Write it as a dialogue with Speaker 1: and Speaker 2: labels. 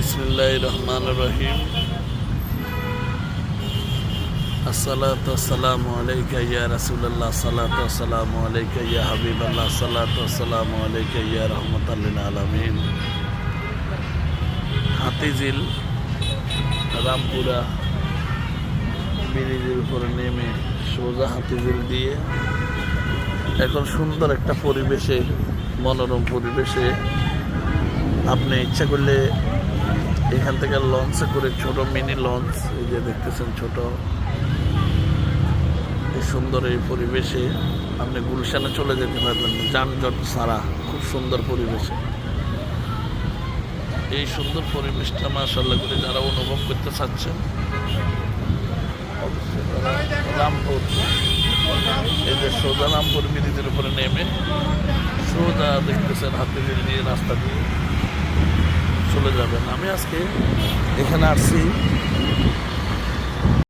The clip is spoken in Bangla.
Speaker 1: বিসমিল্লাহির রহমানির রহিম। আসসালাতু ওয়াসসালামু আলাইকা ইয়া রাসূলুল্লাহ, সালাতু ওয়াসসালামু আলাইকা ইয়া হাবিবাল্লাহ, সালাতু ওয়াসসালামু আলাইকা ইয়া রাহমাতাল লিল আলামিন। হাতিঝিল রামপুরা ব্রিজের উপরে নেমে সোজা হাতিঝিল দিয়ে এখন সুন্দর একটা পরিবেশে, মনোরম পরিবেশে আপনি ইচ্ছা করলে এখান থেকে লঞ্চে করে, ছোট মিনি লঞ্চ, এই যে দেখতেছেন ছোট, এই সুন্দর এই পরিবেশে আপনি গুলশানে চলে যেতে পারবেন যানজট ছাড়া। খুব সুন্দর পরিবেশে, এই সুন্দর পরিবেশটা মাশাআল্লাহ করে যারা অনুভব করতে চাচ্ছেন অবশ্যই তারা রামপুর, এই যে সোজা রামপুর ব্রিজের উপরে নেমে সোজা দেখতেছেন হাতিঝিল দিয়ে রাস্তা দিয়ে চলে যাবেন। আমি আজকে এখানে আসছি